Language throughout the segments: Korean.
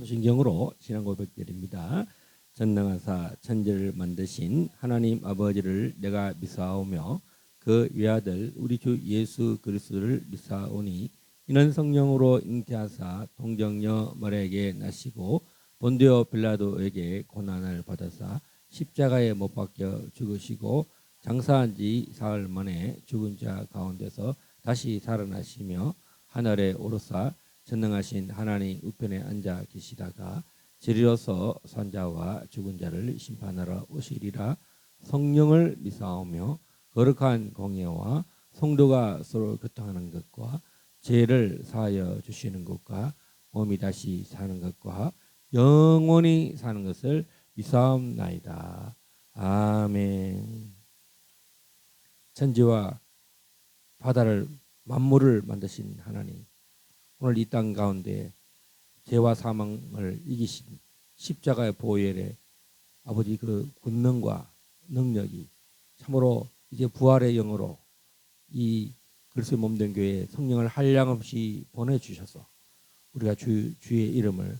소신경으로 신앙 고백드립니다. 전능하사 천지를 만드신 하나님 아버지를 내가 믿사오며 그 외아들 우리 주 예수 그리스도를 믿사오니 이는 성령으로 잉태하사 동정녀 마리아에게 나시고 본디오 빌라도에게 고난을 받아사 십자가에 못 박혀 죽으시고 장사한 지 사흘 만에 죽은 자 가운데서 다시 살아나시며 하늘에 오르사 전능하신 하나님 우편에 앉아 계시다가 저리로서 산자와 죽은 자를 심판하러 오시리라. 성령을 믿사오며 거룩한 공예와 성도가 서로 교통하는 것과 죄를 사하여 주시는 것과 몸이 다시 사는 것과 영원히 사는 것을 믿사옵나이다. 아멘. 천지와 바다를 만물을 만드신 하나님, 오늘 이 땅 가운데 죄와 사망을 이기신 십자가의 보혈에 아버지 그 권능과 능력이 참으로 이제 부활의 영으로 이 그리스도의 몸된 교회에 성령을 한량없이 보내주셔서 우리가 주의 이름을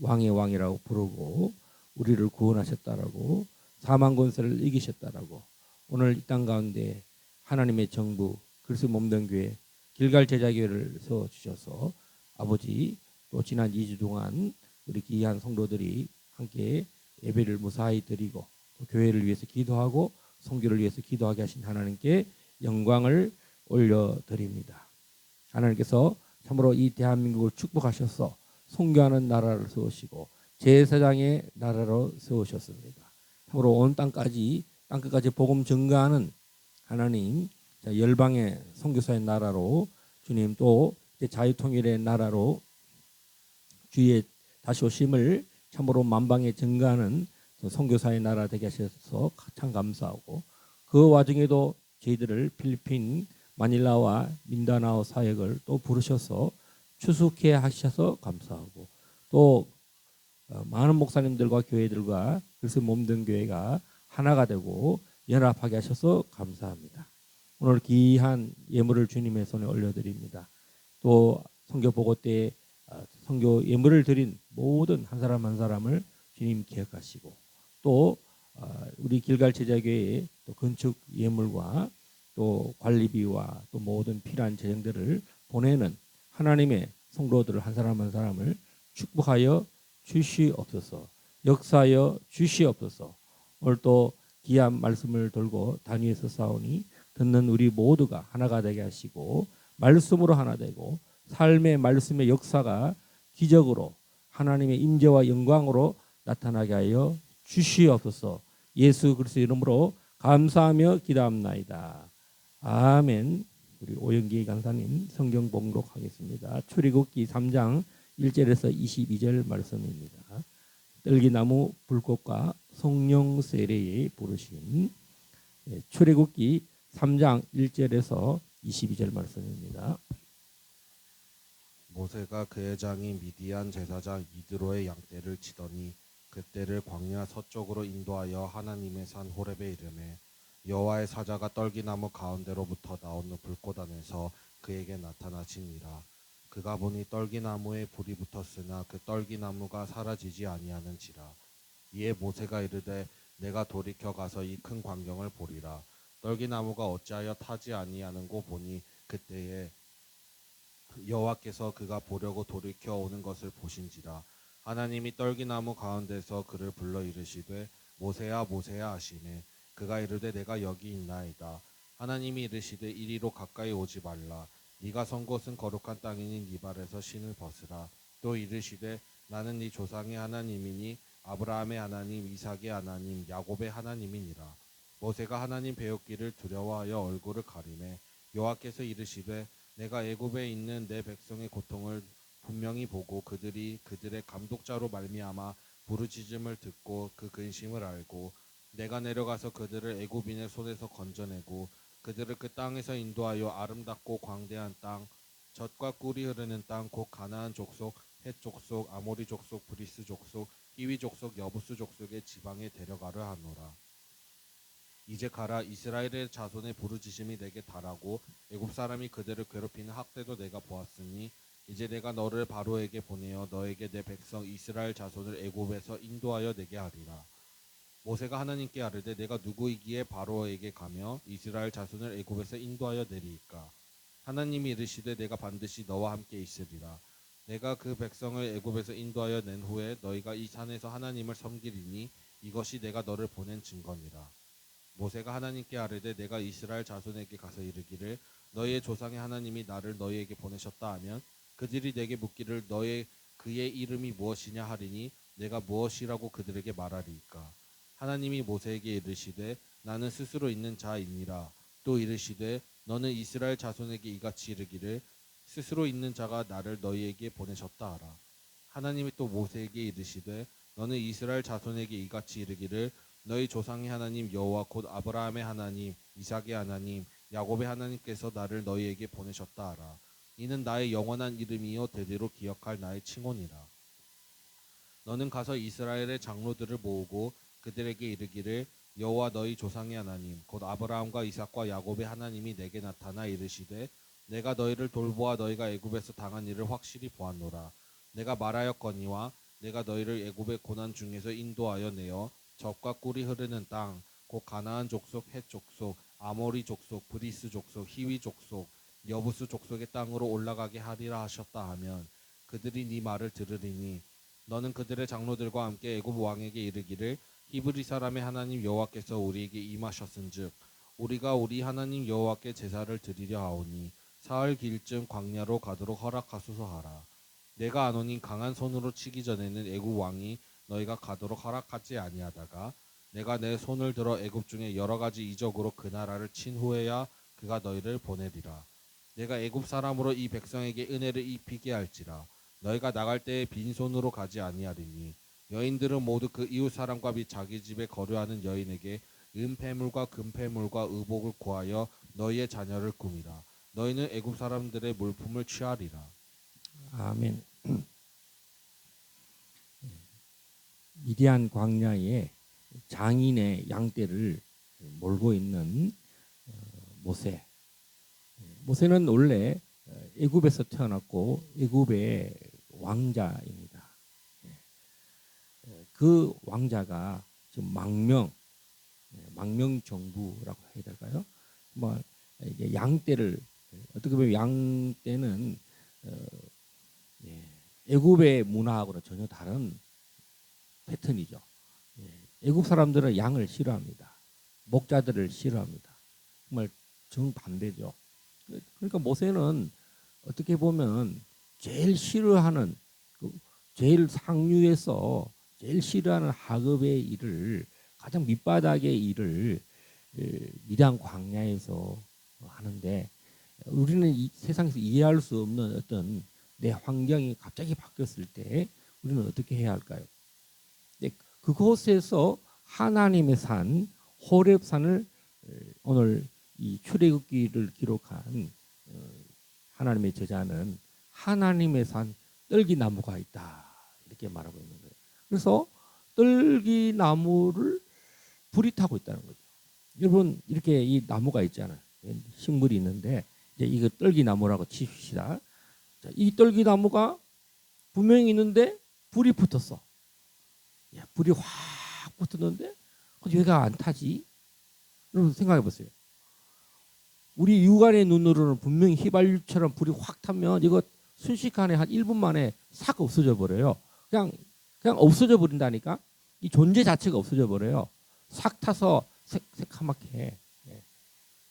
왕의 왕이라고 부르고 우리를 구원하셨다라고 사망 권세를 이기셨다라고 오늘 이 땅 가운데 하나님의 정부 그리스도의 몸된 교회 길갈 제자교회를 세워주셔서 아버지 또 지난 2주 동안 우리 귀한 성도들이 함께 예배를 무사히 드리고 또 교회를 위해서 기도하고 선교를 위해서 기도하게 하신 하나님께 영광을 올려드립니다. 하나님께서 참으로 이 대한민국을 축복하셔서 선교하는 나라를 세우시고 제사장의 나라로 세우셨습니다. 참으로 온 땅까지 땅끝까지 복음 전가하는 하나님, 열방의 선교사의 나라로 주님 또 자유통일의 나라로 주의 다시 오심을 참으로 만방에 전가하는 선교사의 나라 되게 하셔서 참 감사하고 그 와중에도 저희들을 필리핀 마닐라와 민다나오 사역을 또 부르셔서 추수케 하셔서 감사하고 또 많은 목사님들과 교회들과 그래서 몸된 교회가 하나가 되고 연합하게 하셔서 감사합니다. 오늘 귀한 예물을 주님의 손에 올려드립니다. 또 선교 보고 때 선교 예물을 드린 모든 한 사람 한 사람을 주님 기억하시고 또 우리 길갈 제자교회의 또 건축 예물과 또 관리비와 또 모든 필요한 재정들을 보내는 하나님의 성도들을 한 사람 한 사람을 축복하여 주시옵소서. 역사하여 주시옵소서. 오늘 또 귀한 말씀을 들고 단위에서 싸우니 듣는 우리 모두가 하나가 되게 하시고 말씀으로 하나 되고 삶의 말씀의 역사가 기적으로 하나님의 임재와 영광으로 나타나게 하여 주시옵소서. 예수 그리스도 이름으로 감사하며 기도합나이다. 아멘. 우리 오영기 강사님 성경 봉독하겠습니다. 출애굽기 3장 1절에서 22절 말씀입니다. 떨기나무 불꽃과 성령 세례에 부르신 출애굽기 3장 1절에서 22절 말씀입니다. 모세가 그의 장인 미디안 제사장 이드로의 양떼를 치더니 그떼를 광야 서쪽으로 인도하여 하나님의 산 호렙에 이르매 여호와의 사자가 떨기나무 가운데로부터 나오는 불꽃 안에서 그에게 나타나시니라. 그가 보니 떨기나무에 불이 붙었으나 그 떨기나무가 사라지지 아니하는지라. 이에 모세가 이르되 내가 돌이켜 가서 이 큰 광경을 보리라. 떨기나무가 어찌하여 타지 아니하는고 보니 그때에 여호와께서 그가 보려고 돌이켜 오는 것을 보신지라. 하나님이 떨기나무 가운데서 그를 불러 이르시되 모세야 모세야 하시매 그가 이르되 내가 여기 있나이다. 하나님이 이르시되 이리로 가까이 오지 말라. 네가 선 곳은 거룩한 땅이니 네 발에서 신을 벗으라. 또 이르시되 나는 네 조상의 하나님이니 아브라함의 하나님 이삭의 하나님 야곱의 하나님이니라. 모세가 하나님 배웠기를 두려워하여 얼굴을 가리매 여호와께서 이르시되 내가 애굽에 있는 내 백성의 고통을 분명히 보고 그들이 그들의 감독자로 말미암아 부르짖음을 듣고 그 근심을 알고 내가 내려가서 그들을 애굽인의 손에서 건져내고 그들을 그 땅에서 인도하여 아름답고 광대한 땅 젖과 꿀이 흐르는 땅 곧 가나안 족속 헷 족속 아모리 족속 브리스 족속 히위 족속 여부스 족속의 지방에 데려가려 하노라. 이제 가라. 이스라엘의 자손의 부르짖음이 내게 달하고 애굽 사람이 그들을 괴롭히는 학대도 내가 보았으니 이제 내가 너를 바로에게 보내어 너에게 내 백성 이스라엘 자손을 애굽에서 인도하여 내게 하리라. 모세가 하나님께 아뢰되 내가 누구이기에 바로에게 가며 이스라엘 자손을 애굽에서 인도하여 내리이까. 하나님이 이르시되 내가 반드시 너와 함께 있으리라. 내가 그 백성을 애굽에서 인도하여 낸 후에 너희가 이 산에서 하나님을 섬기리니 이것이 내가 너를 보낸 증거니라. 모세가 하나님께 아뢰되 내가 이스라엘 자손에게 가서 이르기를 너희의 조상의 하나님이 나를 너희에게 보내셨다 하면 그들이 내게 묻기를 그의 이름이 무엇이냐 하리니 내가 무엇이라고 그들에게 말하리이까. 하나님이 모세에게 이르시되 나는 스스로 있는 자이니라. 또 이르시되 너는 이스라엘 자손에게 이같이 이르기를 스스로 있는 자가 나를 너희에게 보내셨다 하라. 하나님이 또 모세에게 이르시되 너는 이스라엘 자손에게 이같이 이르기를 너희 조상의 하나님 여호와 곧 아브라함의 하나님 이삭의 하나님 야곱의 하나님께서 나를 너희에게 보내셨다 하라. 이는 나의 영원한 이름이요 대대로 기억할 나의 칭호니라. 너는 가서 이스라엘의 장로들을 모으고 그들에게 이르기를 여호와 너희 조상의 하나님 곧 아브라함과 이삭과 야곱의 하나님이 내게 나타나 이르시되 내가 너희를 돌보아 너희가 애굽에서 당한 일을 확실히 보았노라. 내가 말하였거니와 내가 너희를 애굽의 고난 중에서 인도하여 내어 젖과 꿀이 흐르는 땅 곧 가나안 족속 헷 족속 아모리 족속 브리스 족속 히위 족속 여부스 족속의 땅으로 올라가게 하리라 하셨다 하면 그들이 네 말을 들으리니 너는 그들의 장로들과 함께 애굽 왕에게 이르기를 히브리 사람의 하나님 여호와께서 우리에게 임하셨은즉 우리가 우리 하나님 여호와께 제사를 드리려 하오니 사흘 길쯤 광야로 가도록 허락하소서 하라. 내가 아노니 강한 손으로 치기 전에는 애굽 왕이 너희가 가도록 허락하지 아니하다가 내가 내 손을 들어 애굽 중에 여러 가지 이적으로 그 나라를 친 후에야 그가 너희를 보내리라. 내가 애굽 사람으로 이 백성에게 은혜를 입히게 할지라. 너희가 나갈 때에 빈손으로 가지 아니하리니 여인들은 모두 그 이웃 사람과 및 자기 집에 거류하는 여인에게 은폐물과 금폐물과 의복을 구하여 너희의 자녀를 꾸미라. 너희는 애굽 사람들의 물품을 취하리라. 아멘. 미디안 광야에 장인의 양떼를 몰고 있는 모세. 모세는 원래 애굽에서 태어났고 애굽의 왕자입니다. 그 왕자가 지금 망명 정부라고 해야 될까요? 뭐 이게 양떼를 어떻게 보면 양떼는 애굽의 문화하고는 전혀 다른 패턴이죠. 애국 사람들은 양을 싫어합니다. 목자들을 싫어합니다. 정말 정반대죠. 그러니까 모세는 어떻게 보면 제일 싫어하는 제일 상류에서 제일 싫어하는 하급의 일을 가장 밑바닥의 일을 미디안 광야에서 하는데 우리는 이 세상에서 이해할 수 없는 어떤 내 환경이 갑자기 바뀌었을 때 우리는 어떻게 해야 할까요? 그곳에서 하나님의 산 호렙산을 오늘 이 출애굽기를 기록한 하나님의 제자는 하나님의 산 떨기나무가 있다 이렇게 말하고 있는 거예요. 그래서 떨기나무를 불이 타고 있다는 거죠. 여러분 이렇게 이 나무가 있잖아요. 식물이 있는데 이제 이거 떨기나무라고 칩시다. 자, 이 떨기나무가 분명히 있는데 불이 붙었어. 야, 불이 확 붙었는데 왜가 안 타지? 여러분 생각해 보세요. 우리 육안의 눈으로는 분명히 휘발유처럼 불이 확 타면 이거 순식간에 한 1분 만에 싹 없어져 버려요. 그냥 없어져 버린다니까. 이 존재 자체가 없어져 버려요. 싹 타서 새카맣게.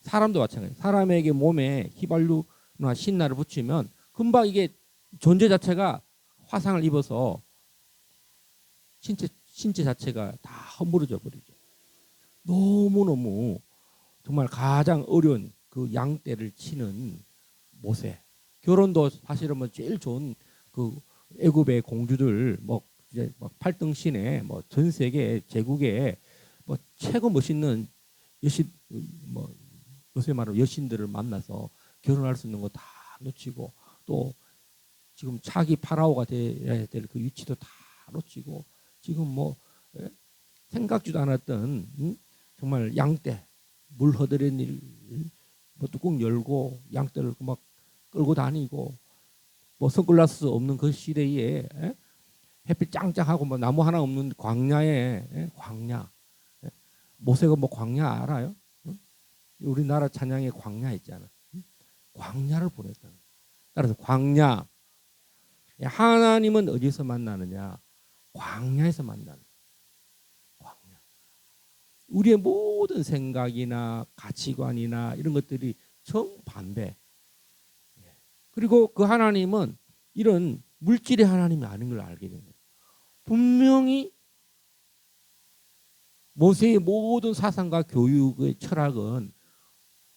사람도 마찬가지. 사람에게 몸에 휘발유나 신나를 붙이면 금방 이게 존재 자체가 화상을 입어서 신체 자체가 다 허물어져 버리죠. 너무너무 정말 가장 어려운 그 양떼를 치는 모세. 결혼도 사실은 뭐 제일 좋은 그 애굽의 공주들 뭐 이제 막 8등 신에 뭐 전 세계 제국에 뭐 최고 멋있는 여신 뭐 요새 말하면 여신들을 만나서 결혼할 수 있는 거 다 놓치고 또 지금 차기 파라오가 돼야 될 그 위치도 다 놓치고 지금 뭐 생각지도 않았던 정말 양떼 물 허드렛 일 뭐 뚜껑 열고 양떼를 막 끌고 다니고 뭐 선글라스 없는 그 시대에 햇빛 짱짱하고 뭐 나무 하나 없는 광야에 광야. 모세가 뭐 광야 알아요? 우리나라 찬양에 광야 있잖아. 광야를 보냈다. 따라서 광야. 하나님은 어디서 만나느냐? 광야에서 만나는. 광야. 우리의 모든 생각이나 가치관이나 이런 것들이 정반대. 그리고 그 하나님은 이런 물질의 하나님이 아닌 걸 알게 됩니다. 분명히 모세의 모든 사상과 교육의 철학은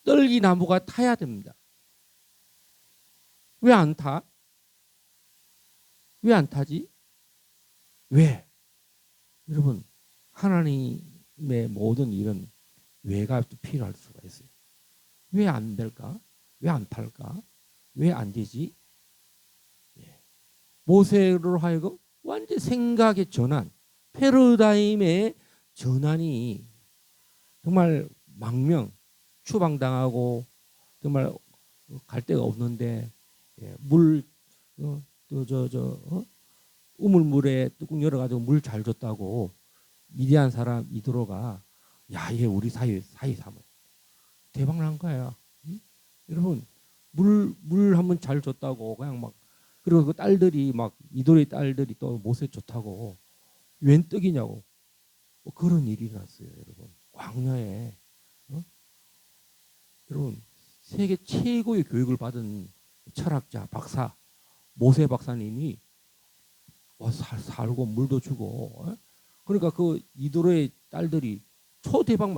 떨기나무가 타야 됩니다. 왜 안 타? 왜 안 타지? 왜? 여러분, 하나님의 모든 일은 왜가 필요할 수가 있어요. 왜 안 될까? 왜 안 탈까? 왜 안 되지? 모세로 하여금 완전 생각의 전환, 패러다임의 전환이 정말 망명, 추방당하고 정말 갈 데가 없는데 물 우물물에 뚜껑 열어가지고 물 잘 줬다고 미디안 사람 이드로가 야 이게 우리 사이 삼아 대박 난 거야. 응? 여러분 물 한번 잘 줬다고 그냥 막 그리고 그 딸들이 막 이드로의 딸들이 또 모세 좋다고 웬 떡이냐고 뭐 그런 일이 났어요, 여러분. 광야에 여러분 세계 최고의 교육을 받은 철학자 박사 모세 박사님이 살고 물도 주고 그러니까 그 이도로의 딸들이 초대박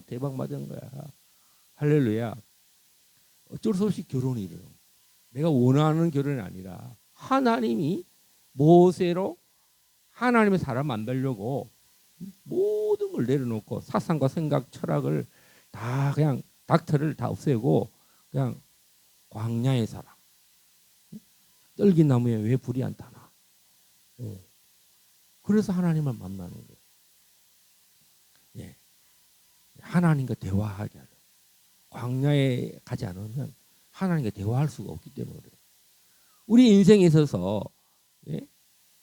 대박 맞은 거야. 할렐루야. 어쩔 수 없이 결혼이 일어나. 내가 원하는 결혼이 아니라 하나님이 모세로 하나님의 사람 만들려고 모든 걸 내려놓고 사상과 생각 철학을 다 그냥 닥터를 다 없애고 그냥 광야에 살아. 떨긴 나무에 왜 불이 안 타나? 그래서 하나님을 만나는 거예요. 예. 하나님과 대화하게 하려. 광야에 가지 않으면 하나님과 대화할 수가 없기 때문에 그래요. 우리 인생에 있어서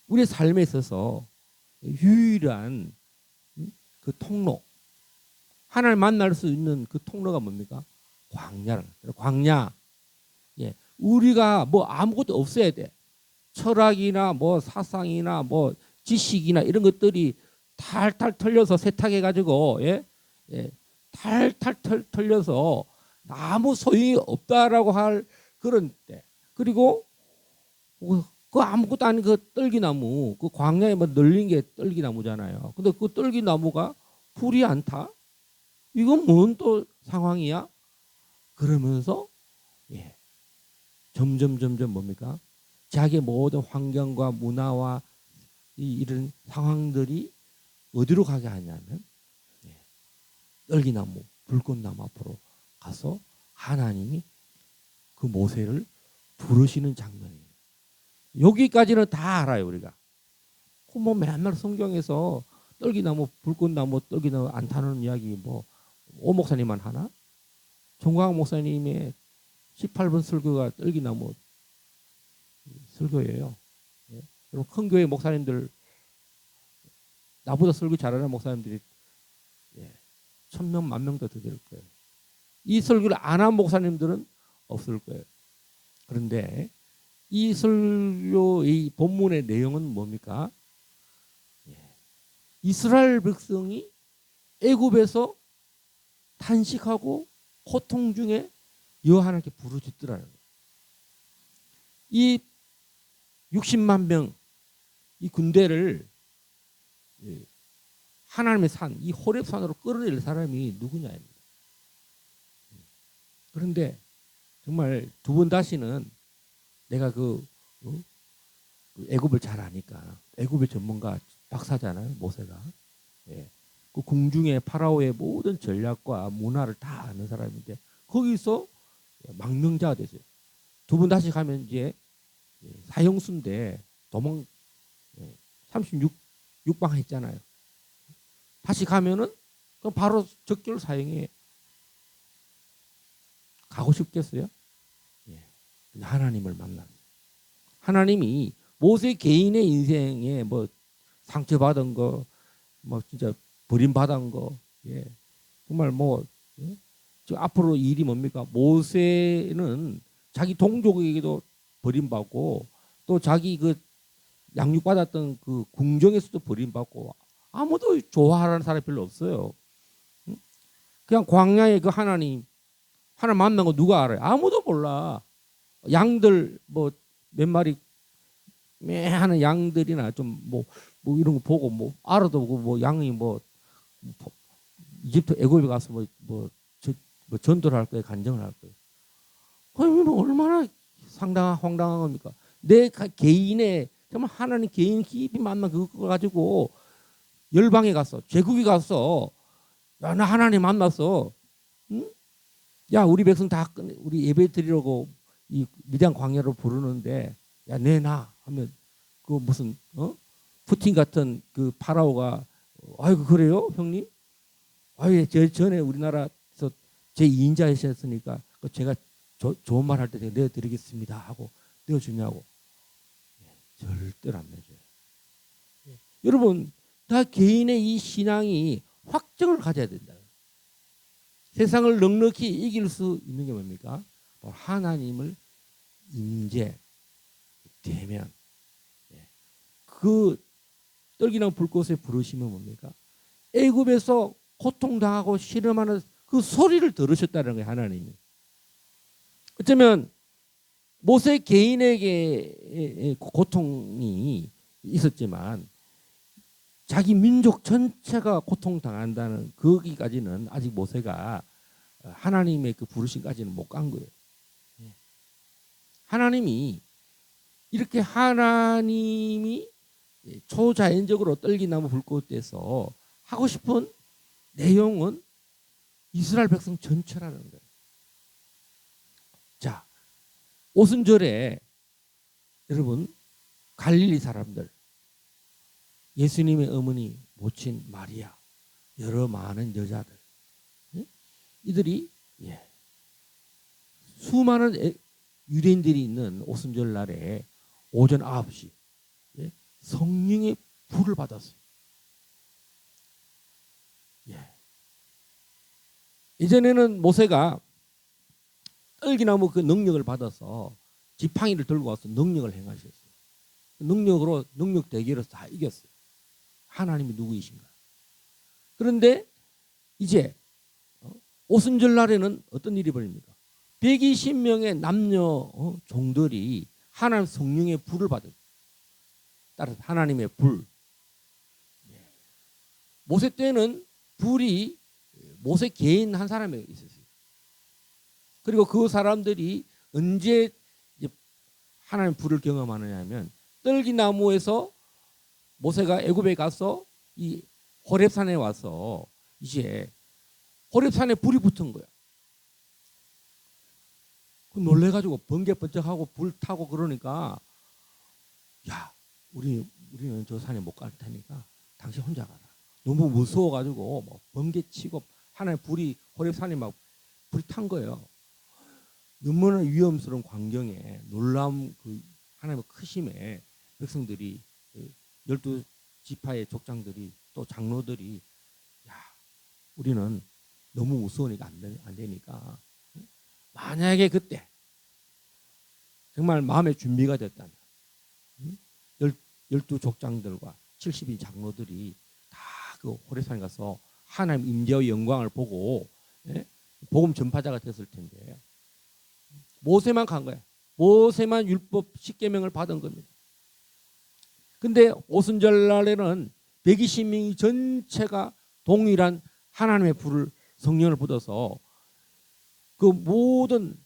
우리 삶에 있어서 유일한 그 통로 하나님을 만날 수 있는 그 통로가 뭡니까? 광야. 예. 우리가 뭐 아무것도 없어야 돼. 철학이나 뭐 사상이나 뭐 지식이나 이런 것들이 탈탈 털려서 세탁해 가지고 탈탈 털려서 아무 소용이 없다라고 할 그런 때. 그리고 그 아무것도 아닌 그 떨기나무, 그 광야에 뭐 널린 게 떨기나무잖아요. 근데 그 떨기나무가 불이 안 타? 이건 뭔 또 상황이야? 그러면서 점점 뭡니까? 자기의 모든 환경과 문화와 이런 상황들이 어디로 가게 하냐면 떨기나무, 불꽃나무 앞으로 가서 하나님이 그 모세를 부르시는 장면이에요. 여기까지는 다 알아요, 우리가. 뭐 맨날 성경에서 떨기나무, 불꽃나무, 떨기나무 안 타는 이야기 뭐 오 목사님만 하나? 정광 목사님의 18번 설교가 떨기나무 설교예요. 그리고 큰 교회 목사님들 나보다 설교 잘하는 목사님들이 1000명, 10,000명 더 될 거예요. 이 설교를 안 한 목사님들은 없을 거예요. 그런데 이 설교의 본문의 내용은 뭡니까? 이스라엘 백성이 애굽에서 탄식하고 고통 중에 여호와 하나님께 부르짖더라는 거예요. 이 60만 명 이 군대를 하나님의 산, 이 호렙산으로 끌어낼 사람이 누구냐입니다. 그런데 정말 두 번 다시는 내가 그 애굽을 잘 아니까 애굽의 전문가 박사잖아요, 모세가. 그 궁중의 파라오의 모든 전략과 문화를 다 아는 사람인데 거기서 망명자가 됐어요. 두 번 다시 가면 이제 사형수인데 도망 36방 했잖아요. 다시 가면은 그럼 바로 적절 사형에 가고 싶겠어요? 하나님을 만나. 하나님이 모세 개인의 인생에 뭐 상처받은 거, 뭐 진짜 버림받은 거, 예. 정말 뭐 예? 지금 앞으로 일이 뭡니까? 모세는 자기 동족에게도 버림받고 또 자기 그 양육받았던 그 궁정에서도 버림받고 아무도 좋아하는 사람이 별로 없어요. 응? 그냥 광야에 그 하나님 만난 거 누가 알아요? 아무도 몰라. 양들 뭐 몇 마리 매하는 양들이나 좀 뭐 이런 거 보고 뭐 알아도 보고 뭐 양이 뭐 이집트 애굽에 가서 뭐 전도를 할 거예요, 간증을 할 거예요. 그러면 얼마나 황당한 겁니까? 내 개인의 정말 하나님 개인 깊이 만난 그거 가지고 열방에 가서 제국에 가서 야, 나 하나님 만났어. 응? 야, 우리 백성 다 우리 예배 드리려고 이 미디안 광야로 부르는데 야, 내놔 하면 그 무슨 푸틴 같은 그 파라오가 아이고 그래요, 형님? 아예 전에 우리나라에서 제 2인자 하셨으니까 제가 좋은 말 할 때 제가 내어드리겠습니다 하고 내어주냐고. 절대로 안 내줘요. 여러분 다 개인의 이 신앙이 확정을 가져야 된다. 세상을 넉넉히 이길 수 있는 게 뭡니까? 하나님을 임재 대면 그 떨기나무 불꽃에 부르시면 뭡니까? 애굽에서 고통당하고 실험하는 그 소리를 들으셨다는 거예요, 하나님이. 어쩌면 모세 개인에게 고통이 있었지만 자기 민족 전체가 고통당한다는 거기까지는 아직 모세가 하나님의 그 부르심까지는 못 간 거예요. 하나님이 이렇게 하나님이 초자연적으로 떨기나무 불꽃에서 하고 싶은 내용은 이스라엘 백성 전체라는 거예요. 자, 오순절에 여러분 갈릴리 사람들, 예수님의 어머니 모친 마리아, 여러 많은 여자들, 이들이 수많은 유대인들이 있는 오순절 날에 오전 9시 성령의 불을 받았어요. 예전에는 모세가 떨기나무 그 능력을 받아서 지팡이를 들고 와서 능력을 행하셨어요. 능력 대결에서 다 이겼어요. 하나님이 누구이신가? 그런데 이제 오순절 날에는 어떤 일이 벌립니까? 120명의 남녀 종들이 하나님 성령의 불을 받은, 따라서 하나님의 불. 모세 때는 불이 모세 개인 한 사람에게 있었어요. 그리고 그 사람들이 언제 하나님 불을 경험하느냐 하면 떨기나무에서 모세가 애굽에 가서 이 호렙산에 와서 이제 호렙산에 불이 붙은 거야. 놀래가지고 번개 번쩍하고 불 타고 그러니까 야, 우리는 저 산에 못 갈 테니까 당신 혼자 가라. 너무 무서워가지고 뭐 번개 치고 하나의 불이 호렙산에 막 불이 탄 거예요. 너무나 위험스러운 광경에 놀라운 그 하나님의 크심에 백성들이 12지파의 족장들이 또 장로들이 야, 우리는 너무 무서우니까 안 되니까 만약에 그때 정말 마음의 준비가 됐다면 12족장들과 70인 장로들이 다 그 호렙산에 가서 하나님 임재의 영광을 보고 복음 전파자가 됐을 텐데 모세만 간 거야. 모세만 율법 10계명을 받은 겁니다. 근데 오순절 날에는 120명이 전체가 동일한 하나님의 불을 성령을 받아서 그 모든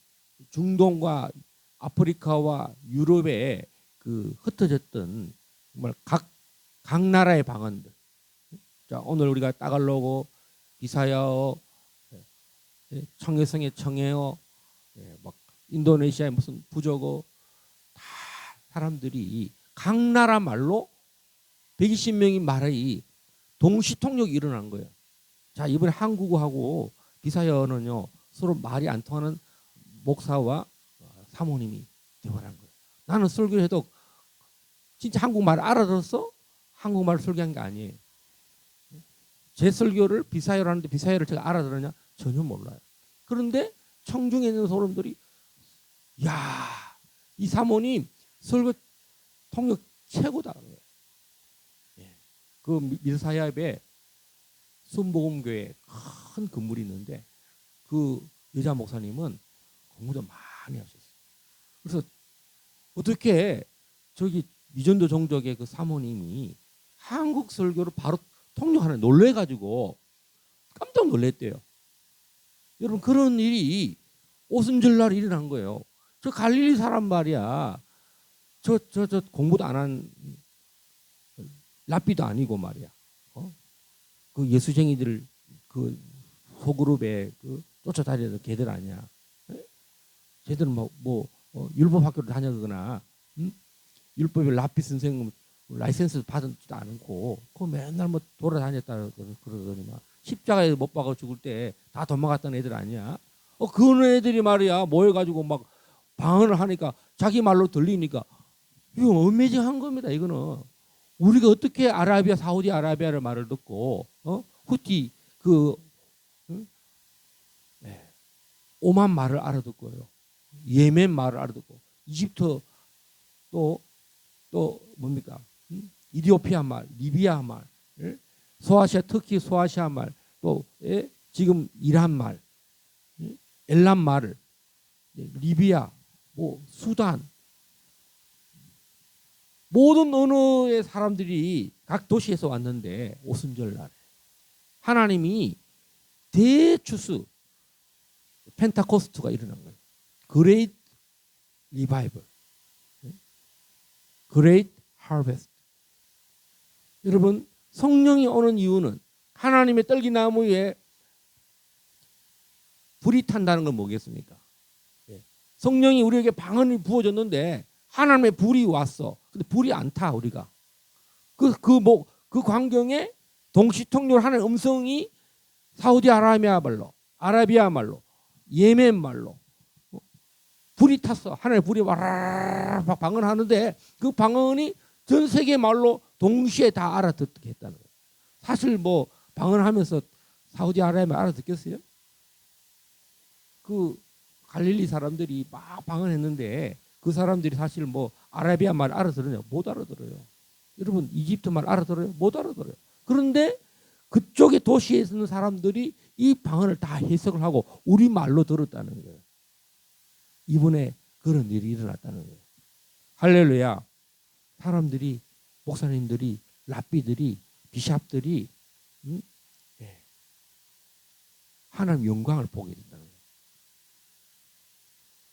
중동과 아프리카와 유럽에 그 흩어졌던 정말 각 나라의 방언들. 자, 오늘 우리가 따갈로그, 비사야어, 청해성의 청해어, 막 인도네시아의 무슨 부족어 다 사람들이 각 나라 말로 120명이 말이 동시 통역이 일어난 거예요. 자, 이번에 한국어하고 비사야어는요 서로 말이 안 통하는 목사와 사모님이 대화를 한 거예요. 나는 설교를 해도 진짜 한국말 알아들었어? 한국말 설교한 게 아니에요. 제 설교를 비사회로 하는데 비사회를 제가 알아들었냐? 전혀 몰라요. 그런데 청중에 있는 사람들이 야, 이 사모님 설교 통역 최고다. 그 밀사야에 순복음교회 큰 건물이 있는데 그 여자 목사님은 공부도 많이 하셨어요. 그래서 어떻게 저기 미전도 종족의 그 사모님이 한국 설교를 바로 통역하는 놀래가지고 깜짝 놀랐대요. 여러분 그런 일이 오순절날 일어난 거예요. 저 갈릴리 사람 말이야. 저 공부도 안 한 랍비도 아니고 말이야. 그 예수쟁이들 그 소그룹에 그 쫓아다니는 걔들 아니야. 쟤들은 율법학교를 다녔거나 율법의 랍비 선생님 라이센스 받지도 않고 그 맨날 뭐 돌아다녔다 그러더니 막 십자가에 못 박아 죽을 때 다 도망갔던 애들 아니야. 그런 애들이 말이야 모여가지고 막 방언을 하니까 자기 말로 들리니까 이거 어메이징한 겁니다. 이거는 우리가 어떻게 아라비아 사우디아라비아를 말을 듣고 후티 그 오만 말을 알아듣고요. 예멘 말을 알아듣고 이집트 또 뭡니까? 이디오피아 말, 리비아 말, 소아시아 터키 소아시아 말, 또 지금 이란 말, 엘람 말을 리비아, 수단 모든 언어의 사람들이 각 도시에서 왔는데 오순절날 하나님이 대추수 펜타코스트가 일어난 거예요. 그레이트 리바이벌, 그레이트 하베스트. 여러분 성령이 오는 이유는 하나님의 떨기나무 위에 불이 탄다는 건 뭐겠습니까? 성령이 우리에게 방언이 부어졌는데 하나님의 불이 왔어. 근데 불이 안 타 우리가. 그 광경에 동시통역하는 음성이 사우디아라비아 말로, 아라비아 말로, 예멘 말로 불이 탔어. 하나님의 불이 와라락 방언하는데 그 방언이 전 세계 말로 동시에 다 알아듣게 했다는 거예요. 사실 방언하면서 사우디아라비아 알아듣겠어요? 그 갈릴리 사람들이 막 방언했는데 그 사람들이 사실 아라비아 말 알아들으냐? 못 알아들어요. 여러분 이집트 말 알아들어요? 못 알아들어요. 그런데 그쪽의 도시에 있는 사람들이 이 방언을 다 해석을 하고 우리 말로 들었다는 거예요. 이번에 그런 일이 일어났다는 거예요. 할렐루야. 사람들이 목사님들이 랍비들이 비샵들이 하나님 영광을 보게 된다는 거예요.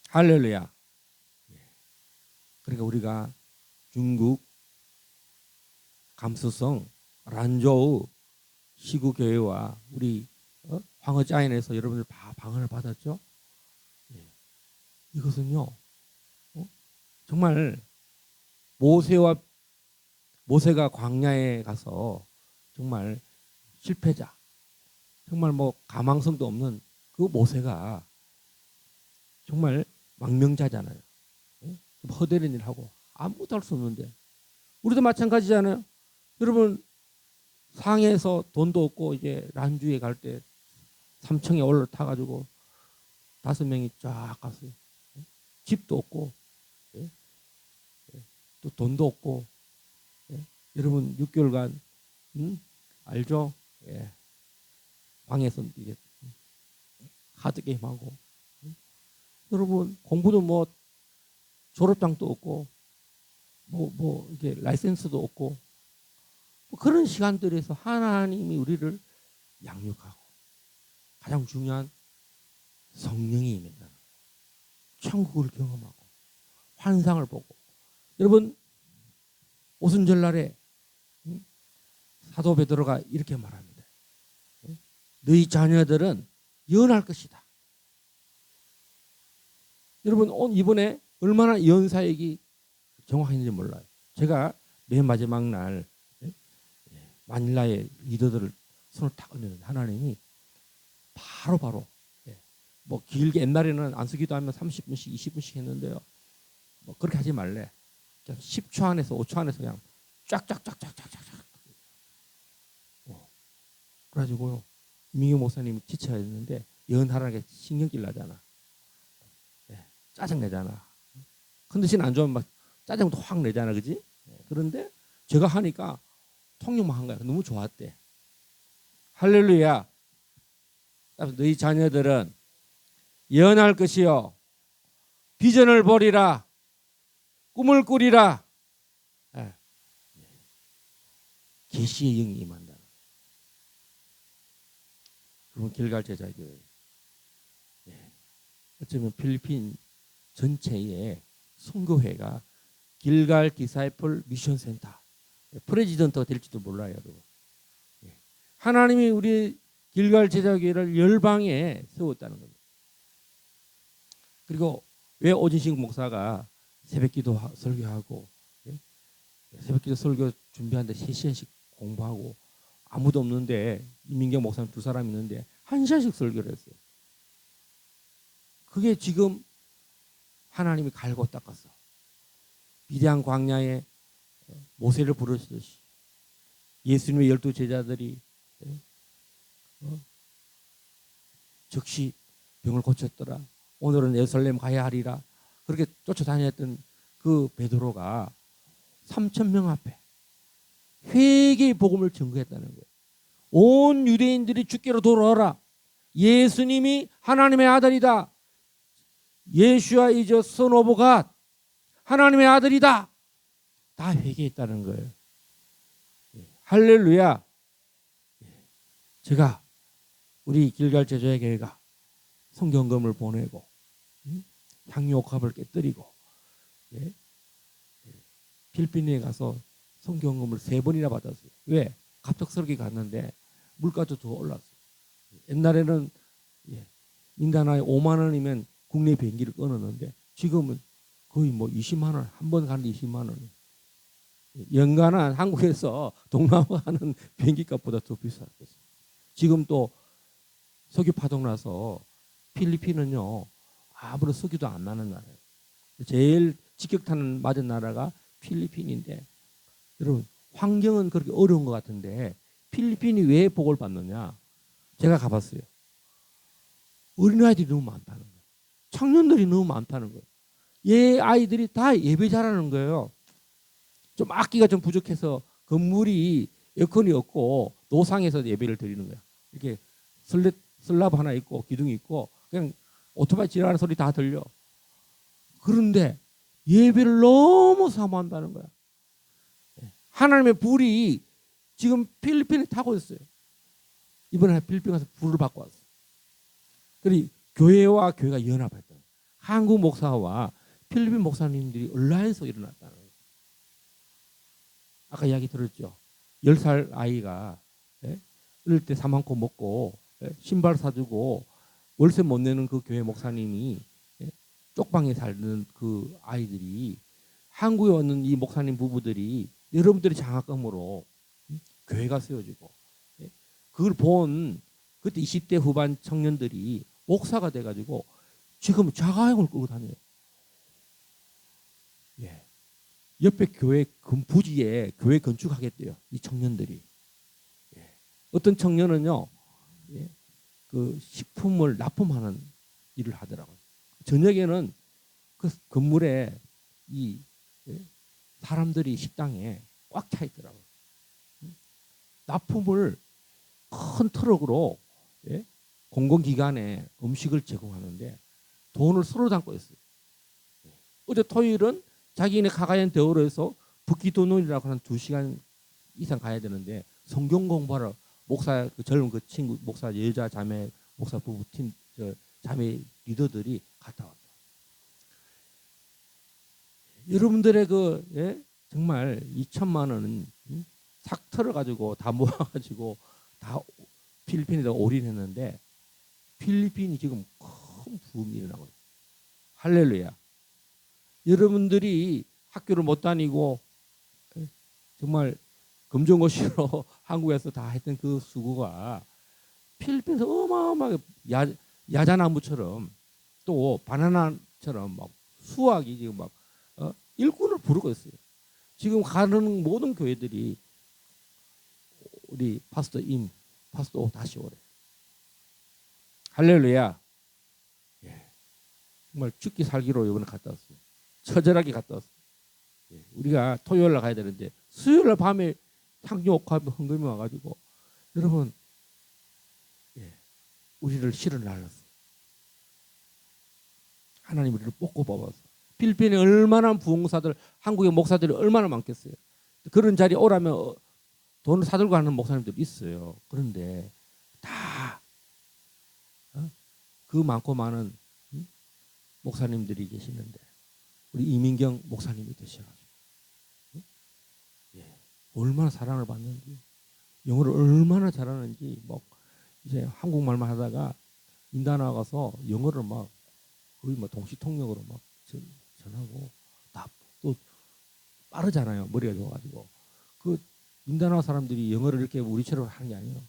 할렐루야. 그러니까 우리가 중국, 감수성, 란조우 시구교회와 우리 황허자인에서 여러분들 다 방언을 받았죠. 이것은요 정말 모세가 광야에 가서 정말 실패자, 정말 가망성도 없는 그 모세가 정말 망명자잖아요. 허대는 일하고 아무것도 할 수 없는데 우리도 마찬가지잖아요. 여러분 상해에서 돈도 없고 이제 란주에 갈 때 3층에 올라타가지고 5명이 쫙 갔어요. 집도 없고 또 돈도 없고 여러분 6개월간 알죠? 방에서 이게 카드 게임하고 여러분 공부도 졸업장도 없고 이게 라이센스도 없고 그런 시간들에서 하나님이 우리를 양육하고 가장 중요한 성령이 임한다. 천국을 경험하고 환상을 보고 여러분 오순절날에 사도 베드로가 이렇게 말합니다. 너희 자녀들은 예언할 것이다. 여러분 이번에 얼마나 예언 사역이 정확했는지 몰라요. 제가 맨 마지막 날 마닐라의 리더들을 손을 탁 얹는 하나님이 바로 길게 옛날에는 안수기도 하면 30분씩 20분씩 했는데요. 그렇게 하지 말래. 그냥 10초 안에서 5초 안에서 그냥 쫙쫙쫙쫙쫙쫙. 그래가지고요. 이민경 목사님이 지쳐야 했는데 연하라게 신경질 나잖아. 짜증 내잖아. 컨디션 안 좋으면 막 짜증도 확 내잖아, 그지? 그런데 제가 하니까 통역만 한 거야. 너무 좋았대. 할렐루야. 너희 자녀들은 예언할 것이요, 비전을 보리라, 꿈을 꾸리라. 계시의 영이 임한다. 그러면 길갈 제자교회. 어쩌면 필리핀 전체의 선교회가 길갈 디사이플 미션 센터 프레지던트가 될지도 몰라요, 여러분. 하나님이 우리 길갈 제자교회를 열방에 세웠다는 겁니다. 그리고 왜 오진식 목사가 새벽기도 설교하고, 새벽기도 설교 준비하는데 3시간씩 공부하고, 아무도 없는데 이민경 목사님 2사람 있는데 1시간씩 설교를 했어요. 그게 지금 하나님이 갈고 닦았어. 위대한 광야에 모세를 부르시듯이 예수님의 12 제자들이 즉시 병을 고쳤더라. 오늘은 예루살렘 가야 하리라. 그렇게 쫓아다녔던 그 베드로가 3,000명 앞에 회개의 복음을 증거했다는 거예요. 온 유대인들이 주께로 돌아오라. 예수님이 하나님의 아들이다. 예수와 이제 선 오브 갓, 하나님의 아들이다. 다 회개했다는 거예요. 할렐루야. 제가 우리 길갈 제자의 교회가 성경금을 보내고 향유옥합을 깨뜨리고 필리핀에 가서 성경금을 3번이나 받았어요. 왜? 갑작스럽게 갔는데 물가도 더 올랐어요. 옛날에는 인간화에 5만 원이면 국내 비행기를 끊었는데 지금은 거의 뭐 20만 원, 한 번 가는데 20만 원. 연간은 한국에서 동남아 가는 비행기 값보다 더 비쌌어요. 지금 또 석유 파동 나서 필리핀은요, 아무런 석유도 안 나는 나라예요. 제일 직격탄 맞은 나라가 필리핀인데, 여러분 환경은 그렇게 어려운 것 같은데 필리핀이 왜 복을 받느냐? 제가 가봤어요. 어린아이들이 너무 많다는 거예요. 청년들이 너무 많다는 거예요. 얘 아이들이 다 예배 잘하는 거예요. 좀 악기가 좀 부족해서 건물이 에어컨이 없고 노상에서 예배를 드리는 거야. 이렇게 슬랍 하나 있고 기둥이 있고 그냥 오토바이 지나가는 소리 다 들려. 그런데 예배를 너무 사모한다는 거야. 하나님의 불이 지금 필리핀에 타고 있어요. 이번에 필리핀 가서 불을 받고 왔어요. 그리고 교회와 교회가 연합했다. 한국 목사와 필리핀 목사님들이 얼라이언스가 일어났다는 거예요. 아까 이야기 들었죠. 10살 아이가 어릴 때 사망코 먹고 신발 사주고 월세 못 내는 그 교회 목사님이 쪽방에 살는 그 아이들이 한국에 왔는 이 목사님 부부들이 여러분들의 장학금으로 교회가 세워지고, 그걸 본 그때 20대 후반 청년들이 목사가 돼가지고 지금 자가용을 끌고 다녀요. 옆에 교회 부지에 교회 건축하겠대요. 이 청년들이. 어떤 청년은요, 그 식품을 납품하는 일을 하더라고요. 저녁에는 그 건물에 이 사람들이 식당에 꽉 차 있더라고요. 납품을 큰 트럭으로 공공기관에 음식을 제공하는데 돈을 서로 담고 있어요. 어제 토요일은 자기네 가가연 대우로에서 북기도논이라고 하는 2시간 이상 가야 되는데 성경 공부하러 목사 그 젊은 그 친구 목사 여자 자매 목사 부부 팀 자매 리더들이 갔다 왔다. 여러분들의 정말 2천만 원은 삭 털어가지고 다 모아가지고 다 필리핀에다 올인했는데 필리핀이 지금 큰 부흥이 일어나고 있어요. 할렐루야. 여러분들이 학교를 못 다니고 정말 검정고시로 한국에서 다 했던 그 수고가 필리핀에서 어마어마하게 야자나무처럼 또 바나나처럼 막 수확이 지금 막 일꾼을 부르고 있어요. 지금 가는 모든 교회들이 우리 파스터 임, 파스터 오 다시 오래. 할렐루야. 예. 정말 죽기 살기로 이번에 갔다 왔어요. 처절하게 갔다 왔어요. 예. 우리가 토요일 날 가야 되는데 수요일 날 밤에 향유옥합 헌금이 와가지고 여러분, 예. 우리를 실어 날랐어요. 하나님 우리를 뽑고 뽑아서. 필리핀에 얼마나 부흥사들, 한국의 목사들이 얼마나 많겠어요. 그런 자리에 오라면 돈을 사들고 하는 목사님들이 있어요. 그런데 다 그 많고 많은 목사님들이 계시는데 우리 이민경 목사님이 되셔가지고 예, 얼마나 사랑을 받는지, 영어를 얼마나 잘하는지, 뭐 이제 한국말만 하다가 인다나 가서 영어를 막 거의 뭐 동시통역으로 막 전하고, 다 또 빠르잖아요. 머리가 좋아가지고. 그 인다나 사람들이 영어를 이렇게 우리처럼 하는 게 아니에요.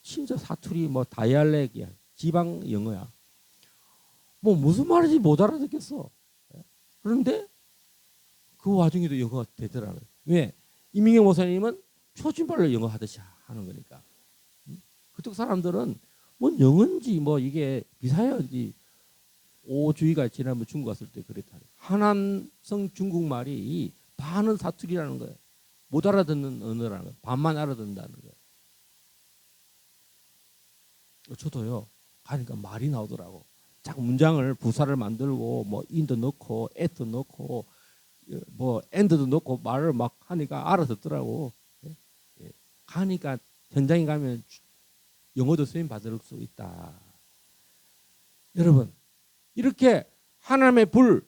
진짜 사투리 뭐 다이알렉이야. 지방 영어야. 뭐 무슨 말인지 못 알아듣겠어. 그런데 그 와중에도 영어가 되더라고요. 왜? 이민경 목사님은 표준말로 영어 하듯이 하는 거니까. 그쪽 사람들은 뭐 영어인지 뭐 이게 비사야인지, 오주의가 지난번 중국 갔을 때 그랬다. 하남성 중국말이 반은 사투리라는 거예요. 못 알아듣는 언어라는 거예요. 반만 알아듣는다는 거예요. 저도요, 가니까 말이 나오더라고. 자꾸 문장을 부사를 만들고 뭐 인도 넣고 애도 넣고 뭐 엔드도 넣고 말을 막 하니까 알아듣더라고. 가니까 현장에 가면 영어도 수임 받을 수 있다. 여러분, 이렇게 하나님의 불,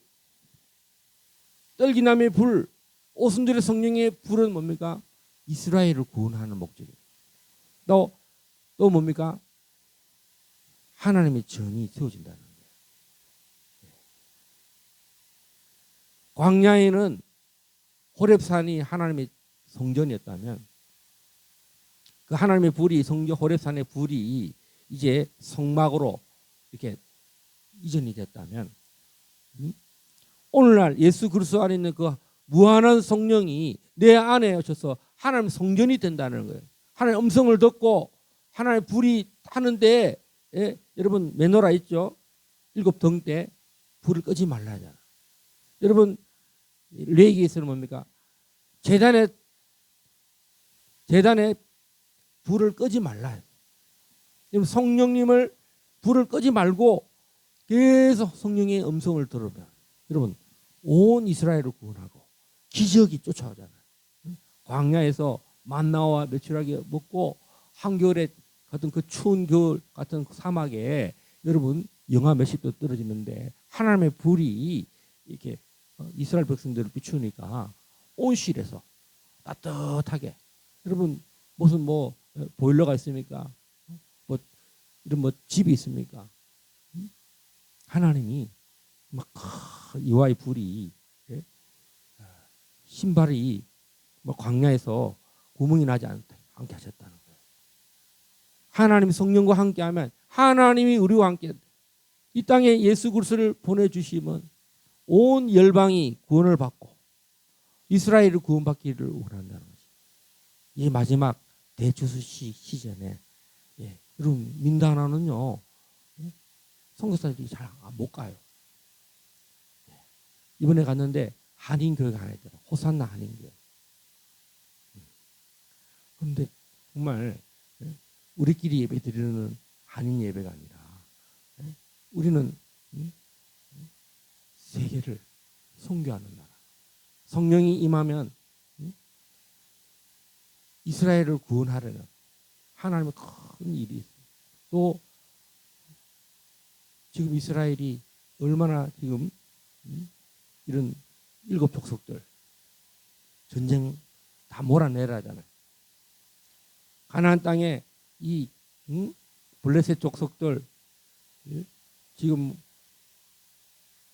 떨기남의 불, 오순절의 성령의 불은 뭡니까? 이스라엘을 구원하는 목적이에요. 또 뭡니까? 하나님의 정이 세워진다는 거예요. 광야에는 호렙산이 하나님의 성전이었다면 그 하나님의 불이, 성전 호렙산의 불이 이제 성막으로 이렇게 이전이 됐다면 오늘날 예수 그리스도 안에 있는 그 무한한 성령이 내 안에 오셔서 하나님 성전이 된다는 거예요. 하나님의 음성을 듣고 하나님의 불이 타는데, 예, 여러분 메노라 있죠? 7등 때 불을 끄지 말라 하잖아. 여러분 레이기에서는 뭡니까? 재단에 불을 끄지 말라. 여러분 성령님을 불을 끄지 말고 계속 성령의 음성을 들으면 여러분 온 이스라엘을 구원하고 기적이 쫓아오잖아요. 광야에서 만나와 메추라기 먹고 한겨울에 같은 그 추운 겨울 같은 그 사막에 여러분 영하 몇십 도 떨어지는데 하나님의 불이 이렇게 이스라엘 백성들을 비추니까 온실에서 따뜻하게, 여러분 무슨 뭐 보일러가 있습니까? 뭐 이런 뭐 집이 있습니까? 하나님이 막 이와의 불이, 신발이 뭐 광야에서 구멍이 나지 않게 하셨다는 거예요. 하나님 성령과 함께하면 하나님이 우리와 함께, 이 땅에 예수 그리스도를 보내주시면 온 열방이 구원을 받고 이스라엘을 구원받기를 원한다는 거죠. 이 마지막 대추수 시즌에, 예, 여러분 민다나는요 선교사들이 잘 못 가요. 이번에 갔는데 한인교회가 하나 있더라. 호산나 한인교회. 그런데 정말 우리끼리 예배 드리는 한인 예배가 아니라 우리는 세계를 선교하는 나라. 성령이 임하면 이스라엘을 구원하려는 하나님의 큰 일이 있어요. 또 지금 이스라엘이 얼마나 지금 이런 7 족속들 전쟁 다 몰아내라 하잖아요. 가나안 땅에 이 블레셋 족속들 지금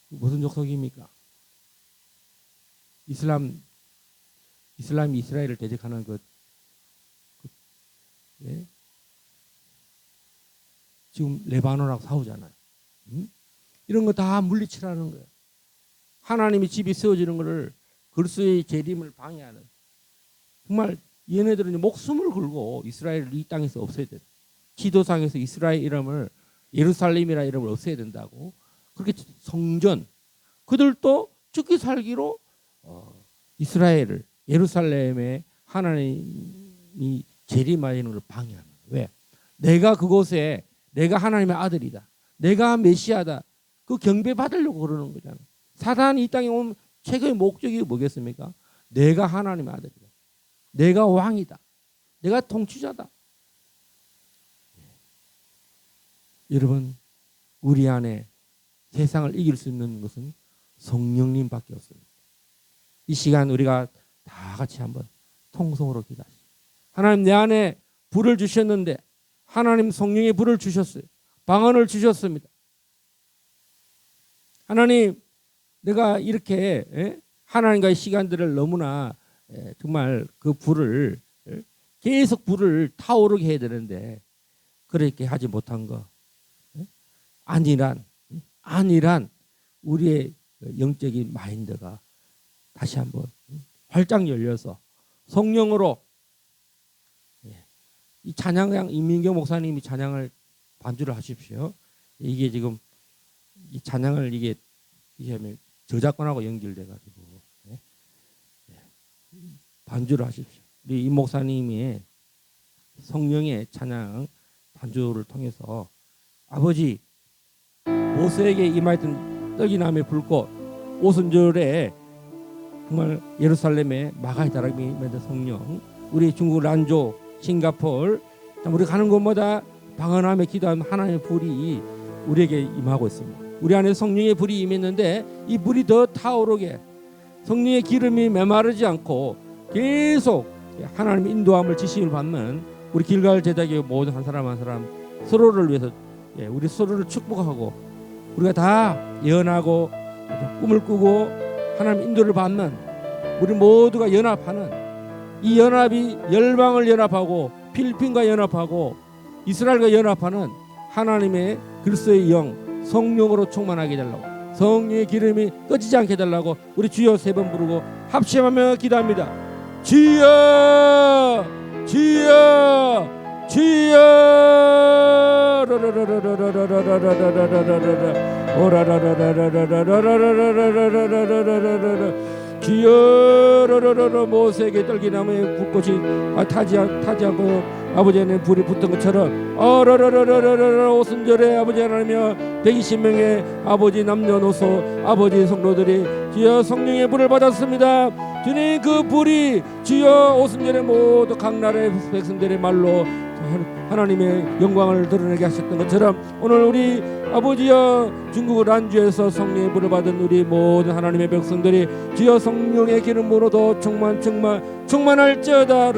무슨 족속입니까? 이슬람이 이스라엘을 대적하는 예? 지금 레바논하고 싸우잖아요. 이런 거 다 물리치라는 거예요. 하나님의 집이 세워지는 것을 그리스도의 재림을 방해하는, 정말 얘네들은 목숨을 걸고 이스라엘을 이 땅에서 없애야 돼. 기도상에서 이스라엘 이름을, 예루살렘이라는 이름을 없애야 된다고. 그렇게 성전, 그들도 죽기 살기로 이스라엘을, 예루살렘에 하나님이 재림하시는 것을 방해하는 거예요. 왜? 내가 그곳에, 내가 하나님의 아들이다, 내가 메시아다, 그 경배 받으려고 그러는 거잖아요. 사단이 이 땅에 온 최고의 목적이 뭐겠습니까? 내가 하나님의 아들이다, 내가 왕이다, 내가 통치자다. 여러분, 우리 안에 세상을 이길 수 있는 것은 성령님밖에 없습니다. 이 시간 우리가 다 같이 한번 통성으로 기도하시죠. 하나님, 내 안에 불을 주셨는데, 하나님 성령의 불을 주셨어요. 방언을 주셨습니다. 하나님, 내가 이렇게 하나님과의 시간들을 너무나 정말 그 불을 계속 불을 타오르게 해야 되는데 그렇게 하지 못한 거, 안일한 우리의 영적인 마인드가 다시 한번 활짝 열려서 성령으로, 이 찬양, 임민경 목사님이 찬양을 반주를 하십시오. 이게 지금 이 찬양을 이게 하면 저작권하고 연결돼 가지고 반주를 하십시오. 우리 임 목사님이 성령의 찬양 반주를 통해서 아버지 모세에게 임하였던 떡이나무의 불꽃, 오순절에 정말 예루살렘에 마가의 다락이 임하던 성령, 우리 중국 란조, 싱가포르, 우리 가는 곳마다 방언하며 기도하는 하나님의 불이 우리에게 임하고 있습니다. 우리 안에 성령의 불이 임했는데 이 불이 더 타오르게, 성령의 기름이 메마르지 않고 계속 하나님의 인도함을, 지식을 받는 우리 길갈 제자교회 모든 한 사람 한 사람 서로를 위해서 우리 서로를 축복하고, 우리가 다 예언하고 꿈을 꾸고 하나님 인도를 받는 우리 모두가 연합하는, 이 연합이 열방을 연합하고 필리핀과 연합하고 이스라엘과 연합하는 하나님의 그리스도의 영, 성령으로 충만하게 해달라고, 성령의 기름이 꺼지지 않게 해달라고 우리 주여 세 번 부르고 합심하며 기도합니다. 주여, 주여, 주여. 주여. 모세에게 떨기나무에 불꽃이 타지 않고 아버지 안에 불이 붙은 것처럼 오순절에 아버지 하나님이여 120명의 아버지 남녀노소 아버지 성도들이 주여 성령의 불을 받았습니다. 주님, 그 불이 주여 오순절에 모두 각 나라의 백성들의 말로 하나님의 영광을 드러내게 하셨던 것처럼 오늘 우리 아버지여 중국 란주에서 성령의 불을 받은 우리 모든 하나님의 백성들이 주여 성령의 기름으로도 충만할지어다.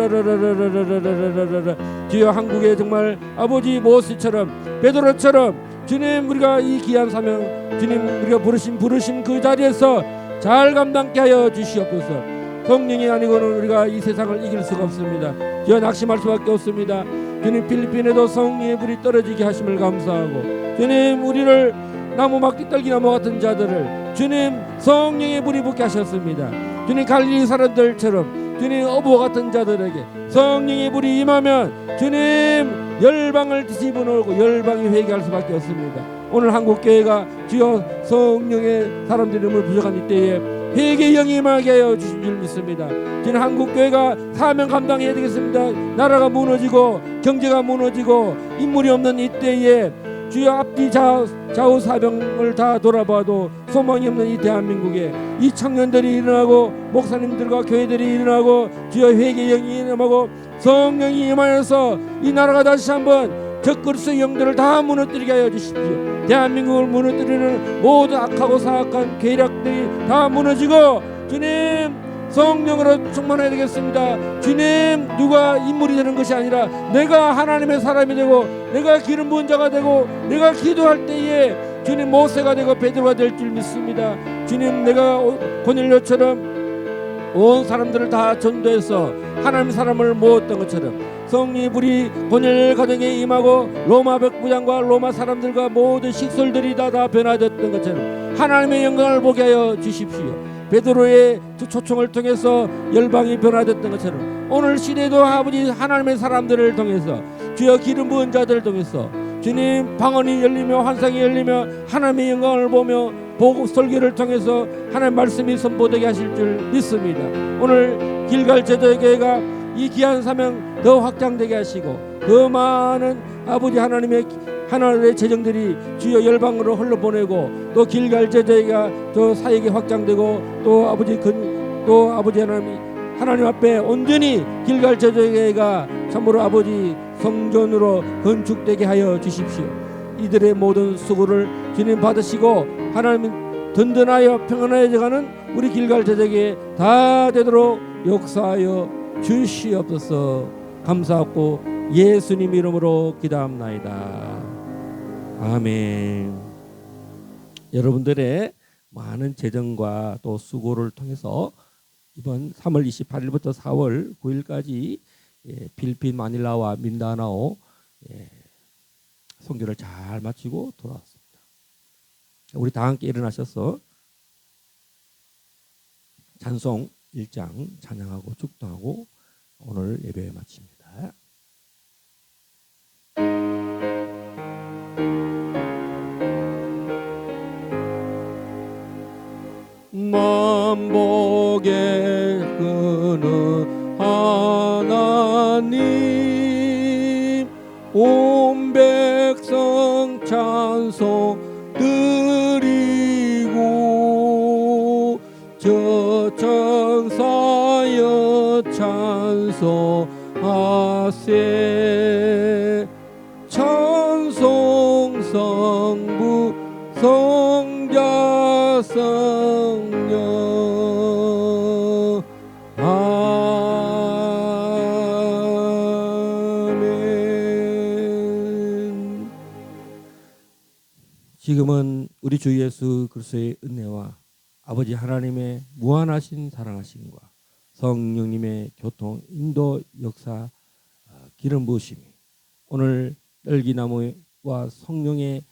주여 한국에 정말 아버지 모세처럼 베드로처럼 주님, 우리가 이 귀한 사명 주님 우리가 부르신 그 자리에서 잘 감당케 하여 주시옵소서. 성령이 아니고는 우리가 이 세상을 이길 수가 없습니다. 주여 낙심할 수밖에 없습니다. 주님, 필리핀에도 성령의 불이 떨어지게 하심을 감사하고, 주님 우리를 나무 막기 떨기나무 같은 자들을 주님 성령의 불이 붙게 하셨습니다. 주님 갈릴리 사람들처럼 주님 어부 같은 자들에게 성령의 불이 임하면 주님 열방을 뒤집어놓고 열방이 회개할 수밖에 없습니다. 오늘 한국교회가 주여 성령의 사람들이 너무 부족한 이때에 회개의 영이 임하게 하여 주신 줄 믿습니다. 저는 한국교회가 사명 감당해야 되겠습니다. 나라가 무너지고 경제가 무너지고 인물이 없는 이때에 주여 앞뒤 좌우 사병을 다 돌아봐도 소망이 없는 이 대한민국에 이 청년들이 일어나고 목사님들과 교회들이 일어나고 주여 회개의 영이 임하고 성령이 임하여서 이 나라가 다시 한번 적그리스도의 영들을 다 무너뜨리게 하여 주십시오. 대한민국을 무너뜨리는 모든 악하고 사악한 계략들이 다 무너지고 주님 성령으로 충만해야 되겠습니다. 주님, 누가 인물이 되는 것이 아니라 내가 하나님의 사람이 되고 내가 기름 부은 자가 되고 내가 기도할 때에 주님 모세가 되고 베드로가 될 줄 믿습니다. 주님, 내가 고넬료처럼 온 사람들을 다 전도해서 하나님 사람을 모았던 것처럼 성령의 불이 고넬 가정에 임하고 로마 백부장과 로마 사람들과 모든 식솔들이 다 변화됐던 것처럼 하나님의 영광을 보게 하여 주십시오. 베드로의 초청을 통해서 열방이 변화됐던 것처럼 오늘 시대도 아버지 하나님의 사람들을 통해서 주여 기름 부은 자들을 통해서 주님 방언이 열리며 환상이 열리며 하나님의 영광을 보며 보고 설교를 통해서 하나님의 말씀이 선포되게 하실 줄 믿습니다. 오늘 길갈 제자교회가 이 귀한 사명 더 확장되게 하시고 더 많은 아버지 하나님의 재정들이 주여 열방으로 흘러보내고 또 길갈 제자가 또 사역이 확장되고 또 아버지 하나님 앞에 온전히 길갈 제자교회가 참으로 아버지 성전으로 건축되게 하여 주십시오. 이들의 모든 수고를 주님 받으시고 하나님 든든하여 평안하여 가는 우리 길갈 제자교회 다 되도록 역사하여 주시옵소서. 감사하고 예수님 이름으로 기도합나이다. 아멘. 여러분들의 많은 재정과 또 수고를 통해서 이번 3월 28일부터 4월 9일까지 필리핀 마닐라와 민다나오 선교를 잘 마치고 돌아왔습니다. 우리 다 함께 일어나셔서 찬송 1장 찬양하고 축도하고 오늘 예배 마칩니다. 만복의 끄는 하나님 온 백성 찬송 드리고 저 천사여 찬송하세 찬송 성부 성자 성령 아멘. 지금은 우리 주 예수 그리스도의 은혜와 아버지 하나님의 무한하신 사랑하심과 성령님의 교통 인도 역사 기름 부으심이 오늘 떨기나무와 성령의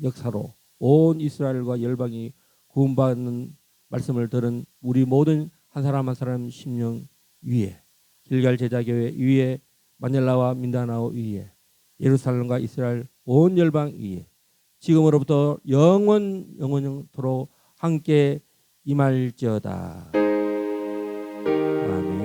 역사로 온 이스라엘과 열방이 구원받는 말씀을 들은 우리 모든 한 사람 한 사람 심령 위에 길갈 제자교회 위에 마닐라와 민다나오 위에 예루살렘과 이스라엘 온 열방 위에 지금으로부터 영원토록 함께 임할지어다. 아멘.